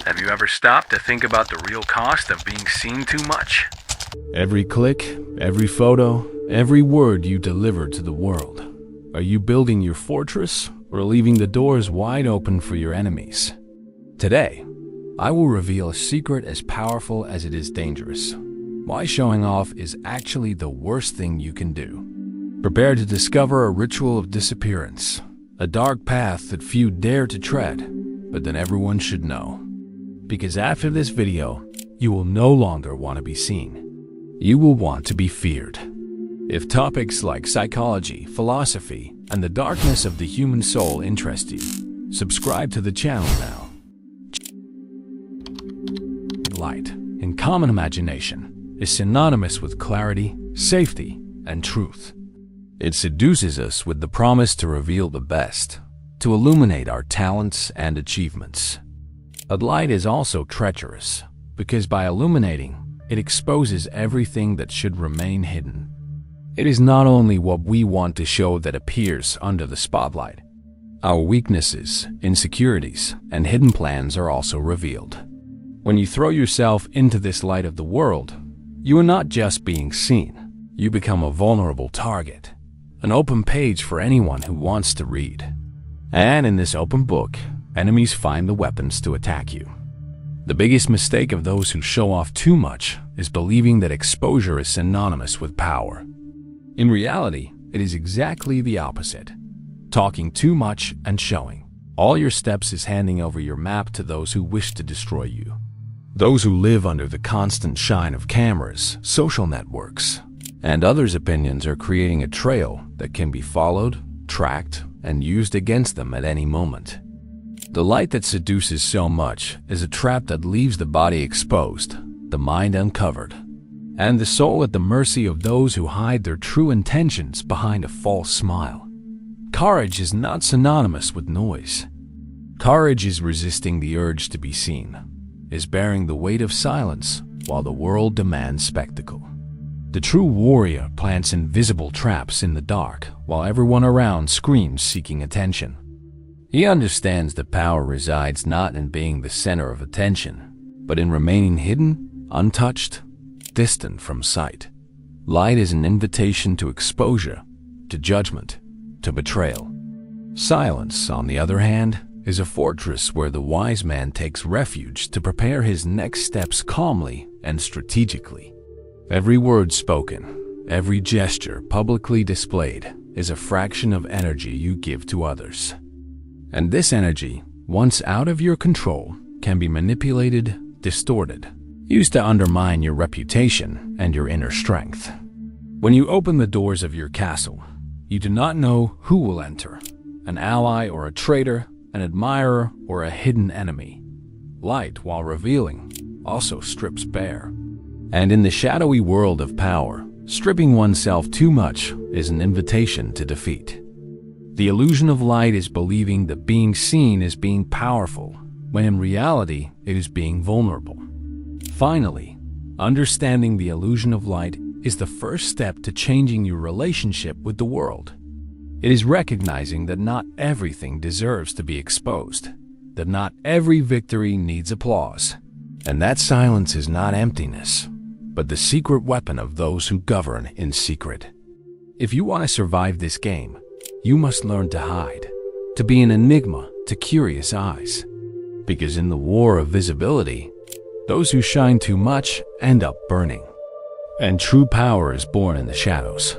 Have you ever stopped to think about the real cost of being seen too much? Every click, every photo, every word you deliver to the world. Are you building your fortress or leaving the doors wide open for your enemies? Today, I will reveal a secret as powerful as it is dangerous. Why showing off is actually the worst thing you can do. Prepare to discover a ritual of disappearance, a dark path that few dare to tread, but that everyone should know. Because after this video, you will no longer want to be seen. You will want to be feared. If topics like psychology, philosophy, and the darkness of the human soul interest you, subscribe to the channel now. Light, in common imagination, is synonymous with clarity, safety, and truth. It seduces us with the promise to reveal the best, to illuminate our talents and achievements. But light is also treacherous, because by illuminating, it exposes everything that should remain hidden. It is not only what we want to show that appears under the spotlight. Our weaknesses, insecurities, and hidden plans are also revealed. When you throw yourself into this light of the world, you are not just being seen. You become a vulnerable target, an open page for anyone who wants to read. And in this open book, enemies find the weapons to attack you. The biggest mistake of those who show off too much is believing that exposure is synonymous with power. In reality, it is exactly the opposite. Talking too much and showing all your steps is handing over your map to those who wish to destroy you. Those who live under the constant shine of cameras, social networks, and others' opinions are creating a trail that can be followed, tracked, and used against them at any moment. The light that seduces so much is a trap that leaves the body exposed, the mind uncovered, and the soul at the mercy of those who hide their true intentions behind a false smile. Courage is not synonymous with noise. Courage is resisting the urge to be seen, is bearing the weight of silence while the world demands spectacle. The true warrior plants invisible traps in the dark while everyone around screams seeking attention. He understands that power resides not in being the center of attention, but in remaining hidden, untouched, distant from sight. Light is an invitation to exposure, to judgment, to betrayal. Silence, on the other hand, is a fortress where the wise man takes refuge to prepare his next steps calmly and strategically. Every word spoken, every gesture publicly displayed is a fraction of energy you give to others. And this energy, once out of your control, can be manipulated, distorted, used to undermine your reputation and your inner strength. When you open the doors of your castle, you do not know who will enter, an ally or a traitor, an admirer or a hidden enemy. Light, while revealing, also strips bare. And in the shadowy world of power, stripping oneself too much is an invitation to defeat. The illusion of light is believing that being seen is being powerful, when in reality it is being vulnerable. Finally, understanding the illusion of light is the first step to changing your relationship with the world. It is recognizing that not everything deserves to be exposed, that not every victory needs applause, and that silence is not emptiness, but the secret weapon of those who govern in secret. If you want to survive this game, you must learn to hide, to be an enigma to curious eyes. Because in the war of visibility, those who shine too much end up burning. And true power is born in the shadows.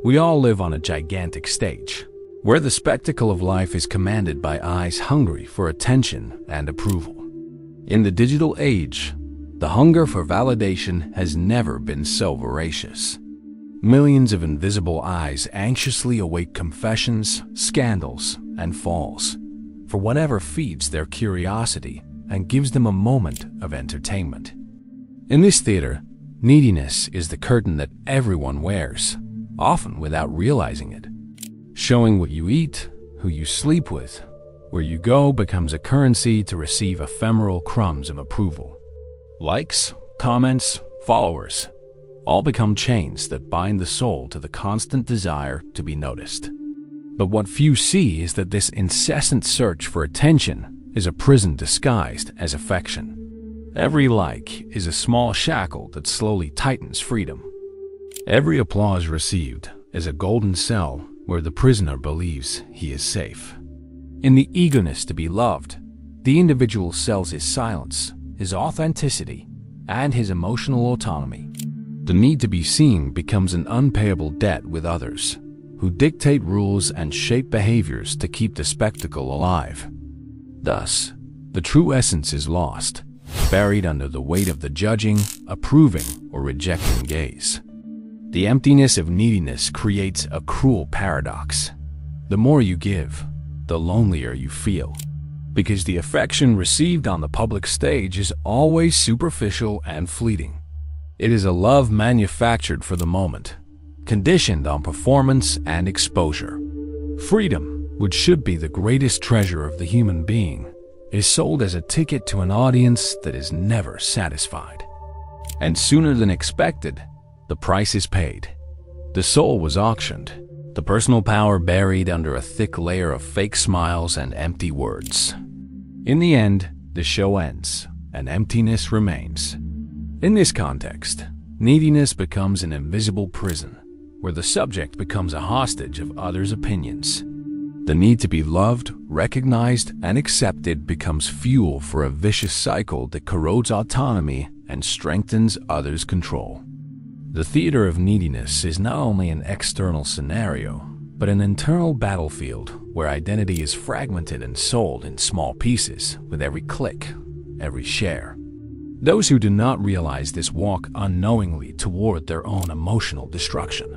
We all live on a gigantic stage, where the spectacle of life is commanded by eyes hungry for attention and approval. In the digital age, the hunger for validation has never been so voracious. Millions of invisible eyes anxiously await confessions, scandals, and falls, for whatever feeds their curiosity and gives them a moment of entertainment. In this theater, neediness is the curtain that everyone wears, often without realizing it. Showing what you eat, who you sleep with, where you go becomes a currency to receive ephemeral crumbs of approval. Likes, comments, followers, all become chains that bind the soul to the constant desire to be noticed. But what few see is that this incessant search for attention is a prison disguised as affection. Every like is a small shackle that slowly tightens freedom. Every applause received is a golden cell where the prisoner believes he is safe. In the eagerness to be loved, the individual sells his silence, his authenticity, and his emotional autonomy. The need to be seen becomes an unpayable debt with others, who dictate rules and shape behaviors to keep the spectacle alive. Thus, the true essence is lost, buried under the weight of the judging, approving, or rejecting gaze. The emptiness of neediness creates a cruel paradox. The more you give, the lonelier you feel, because the affection received on the public stage is always superficial and fleeting. It is a love manufactured for the moment, conditioned on performance and exposure. Freedom, which should be the greatest treasure of the human being, is sold as a ticket to an audience that is never satisfied. And sooner than expected, the price is paid. The soul was auctioned, the personal power buried under a thick layer of fake smiles and empty words. In the end, the show ends, and emptiness remains. In this context, neediness becomes an invisible prison, where the subject becomes a hostage of others' opinions. The need to be loved, recognized, and accepted becomes fuel for a vicious cycle that corrodes autonomy and strengthens others' control. The theater of neediness is not only an external scenario, but an internal battlefield where identity is fragmented and sold in small pieces with every click, every share. Those who do not realize this walk unknowingly toward their own emotional destruction.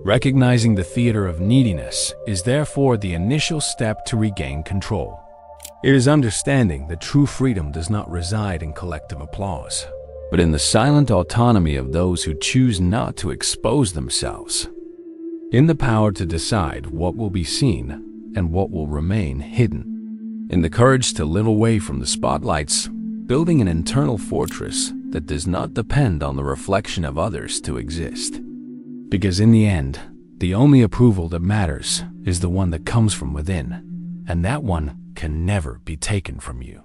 Recognizing the theater of neediness is therefore the initial step to regain control. It is understanding that true freedom does not reside in collective applause, but in the silent autonomy of those who choose not to expose themselves. In the power to decide what will be seen and what will remain hidden. In the courage to live away from the spotlights, building an internal fortress that does not depend on the reflection of others to exist. Because in the end, the only approval that matters is the one that comes from within, and that one can never be taken from you.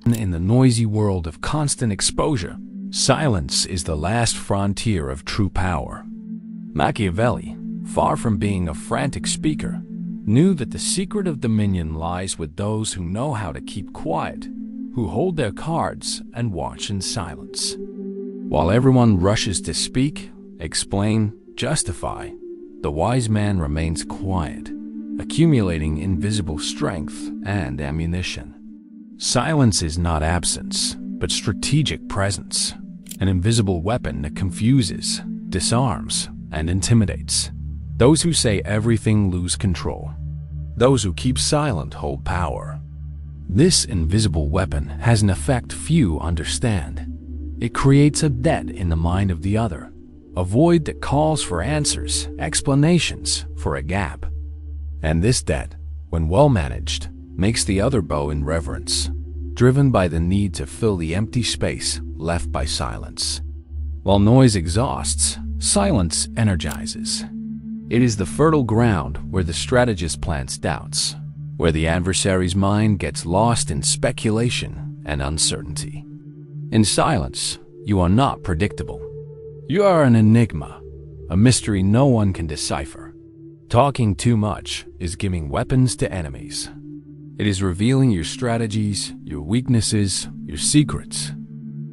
In the noisy world of constant exposure, silence is the last frontier of true power. Machiavelli, far from being a frantic speaker, knew that the secret of dominion lies with those who know how to keep quiet, who hold their cards and watch in silence. While everyone rushes to speak, explain, justify, the wise man remains quiet, accumulating invisible strength and ammunition. Silence is not absence, but strategic presence, an invisible weapon that confuses, disarms, and intimidates. Those who say everything lose control. Those who keep silent hold power. This invisible weapon has an effect few understand. It creates a debt in the mind of the other, a void that calls for answers, explanations, for a gap. And this debt, when well managed, makes the other bow in reverence, driven by the need to fill the empty space left by silence. While noise exhausts, silence energizes. It is the fertile ground where the strategist plants doubts, where the adversary's mind gets lost in speculation and uncertainty. In silence, you are not predictable. You are an enigma, a mystery no one can decipher. Talking too much is giving weapons to enemies. It is revealing your strategies, your weaknesses, your secrets.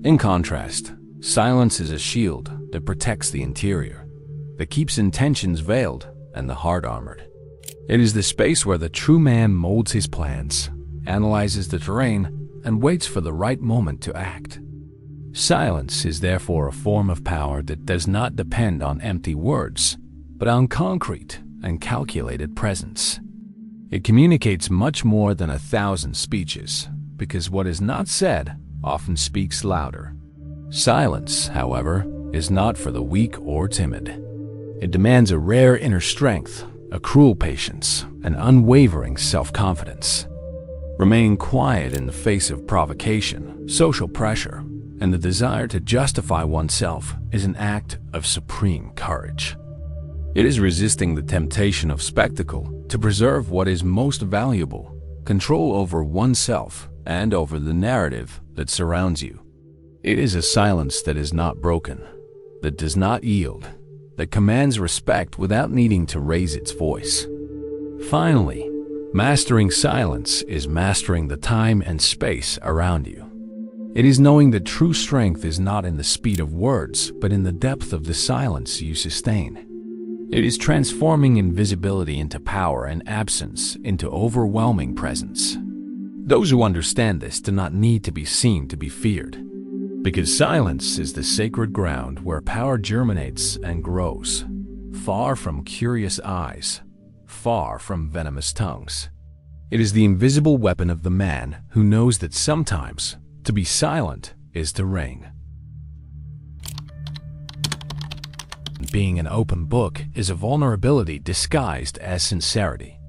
In contrast, silence is a shield that protects the interior, that keeps intentions veiled and the heart armored. It is the space where the true man molds his plans, analyzes the terrain, and waits for the right moment to act. Silence is therefore a form of power that does not depend on empty words, but on concrete and calculated presence. It communicates much more than 1,000 speeches, because what is not said often speaks louder. Silence, however, is not for the weak or timid. It demands a rare inner strength, a cruel patience, an unwavering self-confidence. Remaining quiet in the face of provocation, social pressure, and the desire to justify oneself is an act of supreme courage. It is resisting the temptation of spectacle to preserve what is most valuable, control over oneself and over the narrative that surrounds you. It is a silence that is not broken, that does not yield, that commands respect without needing to raise its voice. Finally, mastering silence is mastering the time and space around you. It is knowing that true strength is not in the speed of words, but in the depth of the silence you sustain. It is transforming invisibility into power and absence into overwhelming presence. Those who understand this do not need to be seen to be feared, because silence is the sacred ground where power germinates and grows, far from curious eyes, far from venomous tongues. It is the invisible weapon of the man who knows that sometimes to be silent is to reign. Being an open book is a vulnerability disguised as sincerity.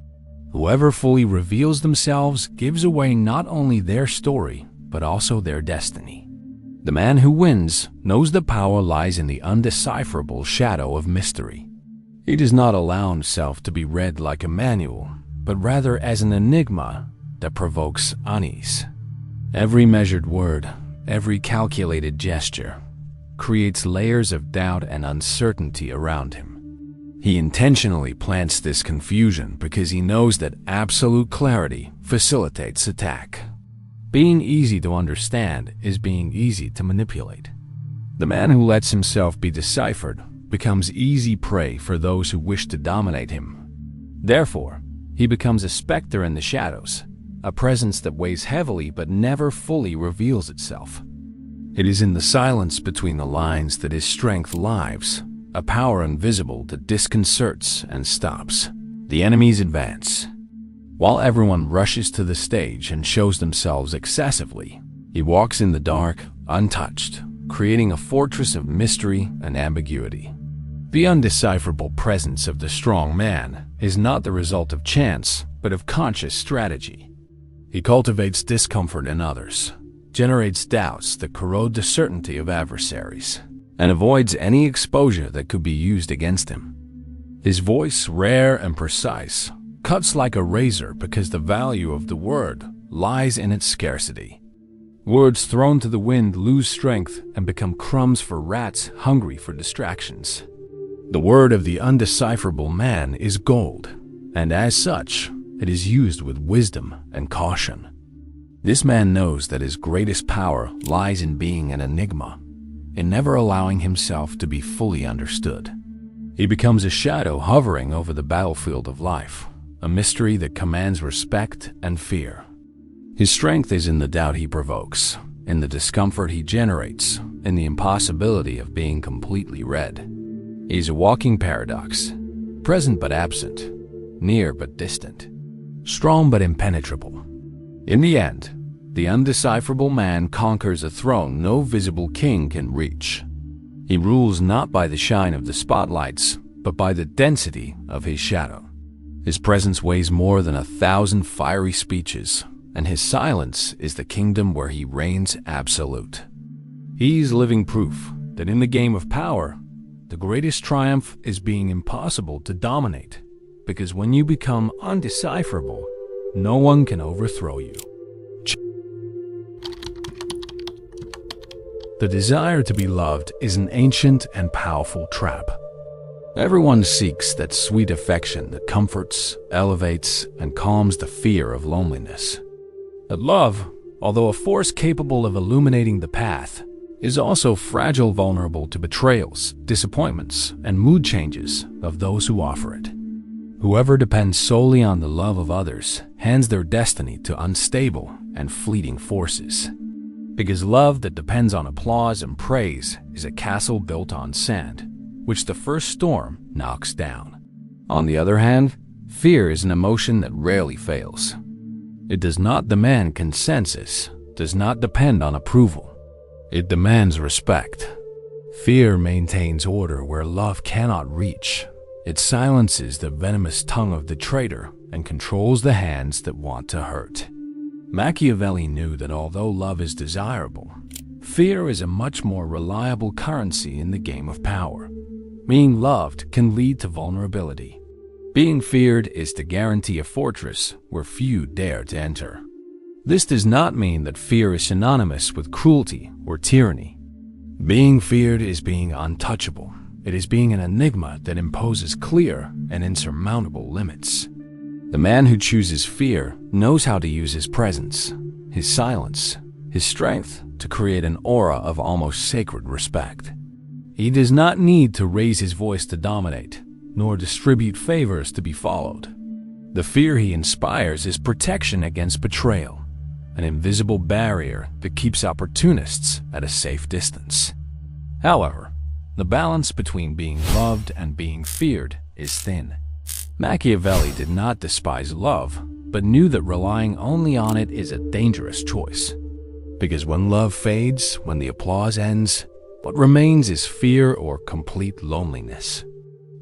Whoever fully reveals themselves gives away not only their story, but also their destiny. The man who wins knows the power lies in the undecipherable shadow of mystery. He does not allow himself to be read like a manual, but rather as an enigma that provokes unease. Every measured word, every calculated gesture, creates layers of doubt and uncertainty around him. He intentionally plants this confusion because he knows that absolute clarity facilitates attack. Being easy to understand is being easy to manipulate. The man who lets himself be deciphered becomes easy prey for those who wish to dominate him. Therefore, he becomes a specter in the shadows, a presence that weighs heavily but never fully reveals itself. It is in the silence between the lines that his strength lives, a power invisible that disconcerts and stops the enemy's advance. While everyone rushes to the stage and shows themselves excessively, he walks in the dark, untouched, creating a fortress of mystery and ambiguity. The undecipherable presence of the strong man is not the result of chance, but of conscious strategy. He cultivates discomfort in others, generates doubts that corrode the certainty of adversaries, and avoids any exposure that could be used against him. His voice, rare and precise, cuts like a razor because the value of the word lies in its scarcity. Words thrown to the wind lose strength and become crumbs for rats hungry for distractions. The word of the undecipherable man is gold, and as such, it is used with wisdom and caution. This man knows that his greatest power lies in being an enigma, in never allowing himself to be fully understood. He becomes a shadow hovering over the battlefield of life, a mystery that commands respect and fear. His strength is in the doubt he provokes, in the discomfort he generates, in the impossibility of being completely read. He is a walking paradox, present but absent, near but distant, strong but impenetrable. In the end, the undecipherable man conquers a throne no visible king can reach. He rules not by the shine of the spotlights, but by the density of his shadow. His presence weighs more than 1,000 fiery speeches, and his silence is the kingdom where he reigns absolute. He is living proof that in the game of power, the greatest triumph is being impossible to dominate, because when you become undecipherable, no one can overthrow you. The desire to be loved is an ancient and powerful trap. Everyone seeks that sweet affection that comforts, elevates, and calms the fear of loneliness. But love, although a force capable of illuminating the path, is also fragile, vulnerable to betrayals, disappointments, and mood changes of those who offer it. Whoever depends solely on the love of others hands their destiny to unstable and fleeting forces. Because love that depends on applause and praise is a castle built on sand, which the first storm knocks down. On the other hand, fear is an emotion that rarely fails. It does not demand consensus, does not depend on approval. It demands respect. Fear maintains order where love cannot reach. It silences the venomous tongue of the traitor and controls the hands that want to hurt. Machiavelli knew that although love is desirable, fear is a much more reliable currency in the game of power. Being loved can lead to vulnerability. Being feared is to guarantee a fortress where few dare to enter. This does not mean that fear is synonymous with cruelty or tyranny. Being feared is being untouchable. It is being an enigma that imposes clear and insurmountable limits. The man who chooses fear knows how to use his presence, his silence, his strength to create an aura of almost sacred respect. He does not need to raise his voice to dominate, nor distribute favors to be followed. The fear he inspires is protection against betrayal, an invisible barrier that keeps opportunists at a safe distance. However, the balance between being loved and being feared is thin. Machiavelli did not despise love, but knew that relying only on it is a dangerous choice. Because when love fades, when the applause ends, what remains is fear or complete loneliness.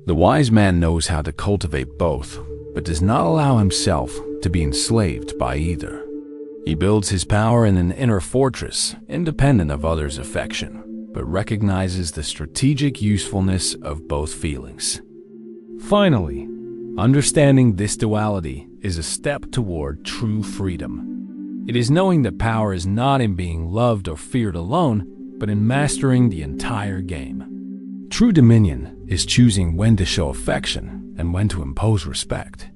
The wise man knows how to cultivate both, but does not allow himself to be enslaved by either. He builds his power in an inner fortress, independent of others' affection, but recognizes the strategic usefulness of both feelings. Finally, understanding this duality is a step toward true freedom. It is knowing that power is not in being loved or feared alone, but in mastering the entire game. True dominion is choosing when to show affection and when to impose respect.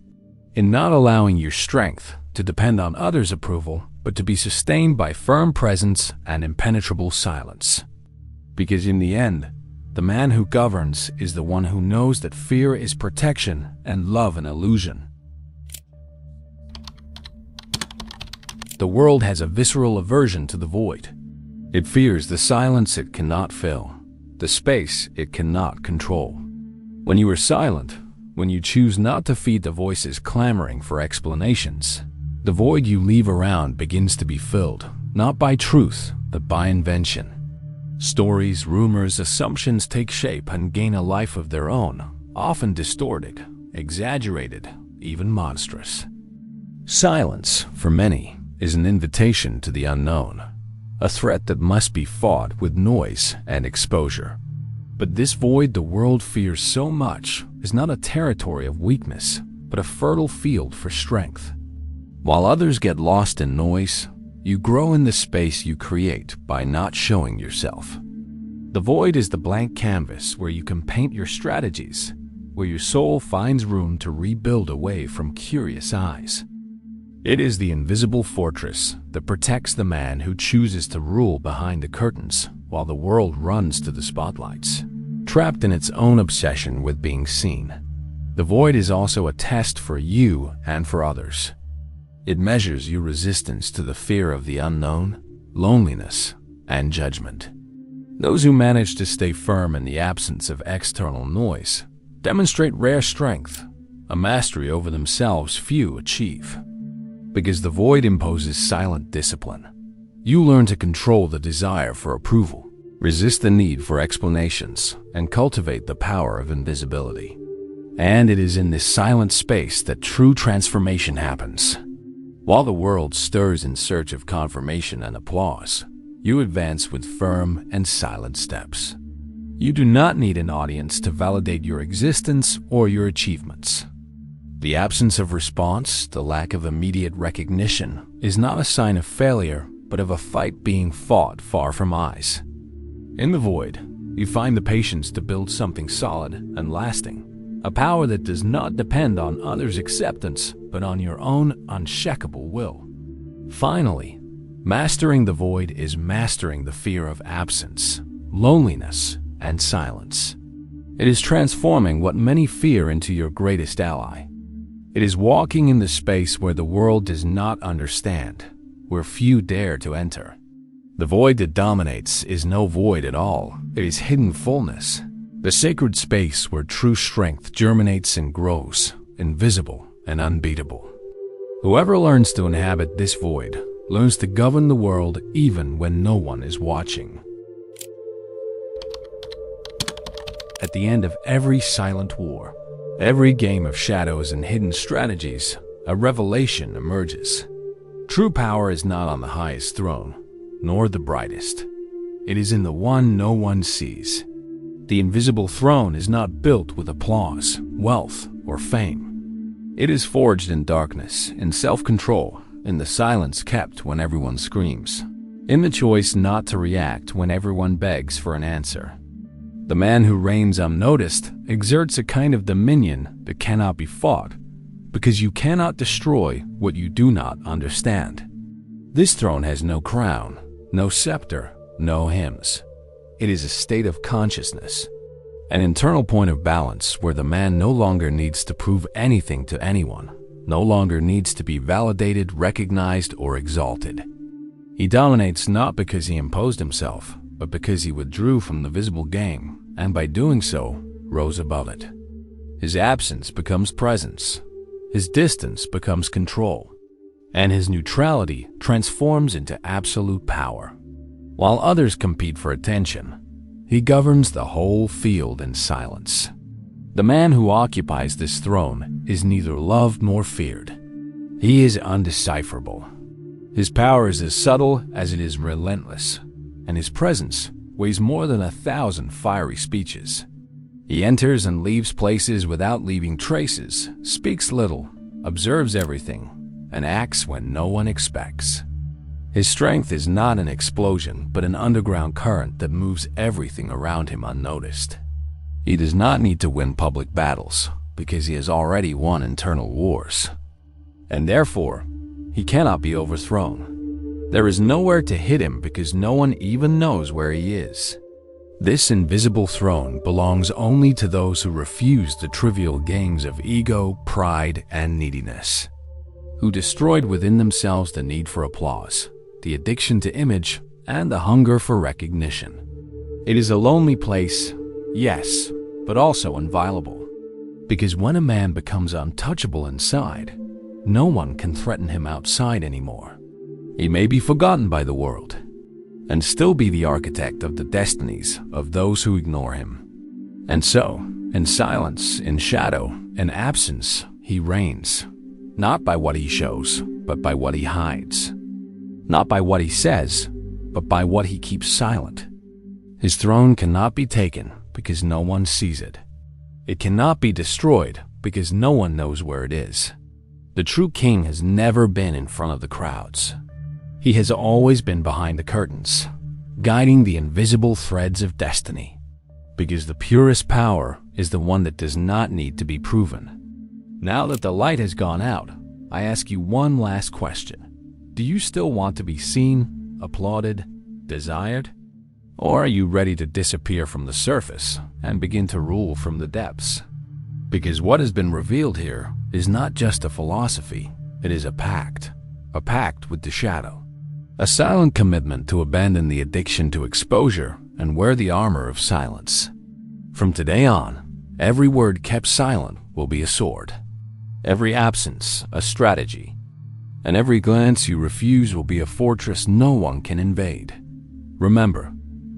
In not allowing your strength to depend on others' approval, but to be sustained by firm presence and impenetrable silence. Because in the end, the man who governs is the one who knows that fear is protection and love an illusion. The world has a visceral aversion to the void. It fears the silence it cannot fill, the space it cannot control. When you are silent, when you choose not to feed the voices clamoring for explanations, the void you leave around begins to be filled, not by truth, but by invention. Stories, rumors, assumptions take shape and gain a life of their own, often distorted, exaggerated, even monstrous. Silence, for many, is an invitation to the unknown, a threat that must be fought with noise and exposure. But this void the world fears so much is not a territory of weakness, but a fertile field for strength. While others get lost in noise, you grow in the space you create by not showing yourself. The void is the blank canvas where you can paint your strategies, where your soul finds room to rebuild away from curious eyes. It is the invisible fortress that protects the man who chooses to rule behind the curtains while the world runs to the spotlights, trapped in its own obsession with being seen. The void is also a test for you and for others. It measures your resistance to the fear of the unknown, loneliness, and judgment. Those who manage to stay firm in the absence of external noise demonstrate rare strength, a mastery over themselves few achieve. Because the void imposes silent discipline. You learn to control the desire for approval, resist the need for explanations, and cultivate the power of invisibility. And it is in this silent space that true transformation happens. While the world stirs in search of confirmation and applause, you advance with firm and silent steps. You do not need an audience to validate your existence or your achievements. The absence of response, the lack of immediate recognition, is not a sign of failure, but of a fight being fought far from eyes. In the void, you find the patience to build something solid and lasting. A power that does not depend on others' acceptance, but on your own unshakable will. Finally, mastering the void is mastering the fear of absence, loneliness, and silence. It is transforming what many fear into your greatest ally. It is walking in the space where the world does not understand, where few dare to enter. The void that dominates is no void at all. It is hidden fullness. The sacred space where true strength germinates and grows, invisible and unbeatable. Whoever learns to inhabit this void learns to govern the world even when no one is watching. At the end of every silent war, every game of shadows and hidden strategies, a revelation emerges. True power is not on the highest throne, nor the brightest. It is in the one no one sees. The invisible throne is not built with applause, wealth, or fame. It is forged in darkness, in self-control, in the silence kept when everyone screams, in the choice not to react when everyone begs for an answer. The man who reigns unnoticed exerts a kind of dominion that cannot be fought, because you cannot destroy what you do not understand. This throne has no crown, no scepter, no hymns. It is a state of consciousness, an internal point of balance where the man no longer needs to prove anything to anyone, no longer needs to be validated, recognized, or exalted. He dominates not because he imposed himself, but because he withdrew from the visible game, and by doing so, rose above it. His absence becomes presence, his distance becomes control, and his neutrality transforms into absolute power. While others compete for attention, he governs the whole field in silence. The man who occupies this throne is neither loved nor feared. He is undecipherable. His power is as subtle as it is relentless, and his presence weighs more than 1,000 fiery speeches. He enters and leaves places without leaving traces, speaks little, observes everything, and acts when no one expects. His strength is not an explosion, but an underground current that moves everything around him unnoticed. He does not need to win public battles, because he has already won internal wars. And therefore, he cannot be overthrown. There is nowhere to hit him because no one even knows where he is. This invisible throne belongs only to those who refuse the trivial games of ego, pride, and neediness, who destroyed within themselves the need for applause, the addiction to image, and the hunger for recognition. It is a lonely place, yes, but also inviolable, because when a man becomes untouchable inside, no one can threaten him outside anymore. He may be forgotten by the world, and still be the architect of the destinies of those who ignore him. And so, in silence, in shadow, in absence, he reigns, not by what he shows, but by what he hides. Not by what he says, but by what he keeps silent. His throne cannot be taken because no one sees it. It cannot be destroyed because no one knows where it is. The true king has never been in front of the crowds. He has always been behind the curtains, guiding the invisible threads of destiny, because the purest power is the one that does not need to be proven. Now that the light has gone out, I ask you one last question. Do you still want to be seen, applauded, desired? Or are you ready to disappear from the surface and begin to rule from the depths? Because what has been revealed here is not just a philosophy, it is a pact with the shadow. A silent commitment to abandon the addiction to exposure and wear the armor of silence. From today on, every word kept silent will be a sword, every absence a strategy, and every glance you refuse will be a fortress no one can invade. Remember,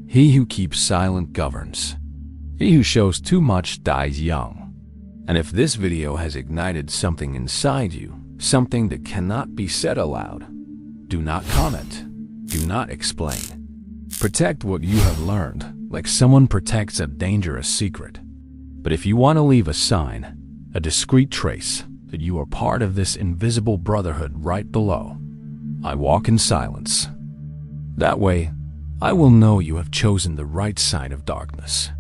he who keeps silent governs. He who shows too much dies young. And if this video has ignited something inside you, something that cannot be said aloud, do not comment, do not explain. Protect what you have learned, like someone protects a dangerous secret. But if you want to leave a sign, a discreet trace, that you are part of this invisible brotherhood right below, I walk in silence. That way, I will know you have chosen the right side of darkness.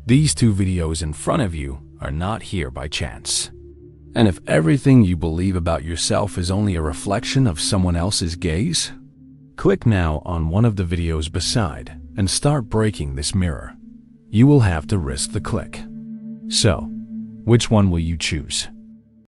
These two videos in front of you are not here by chance. And if everything you believe about yourself is only a reflection of someone else's gaze, click now on one of the videos beside and start breaking this mirror. You will have to risk the click. So, which one will you choose?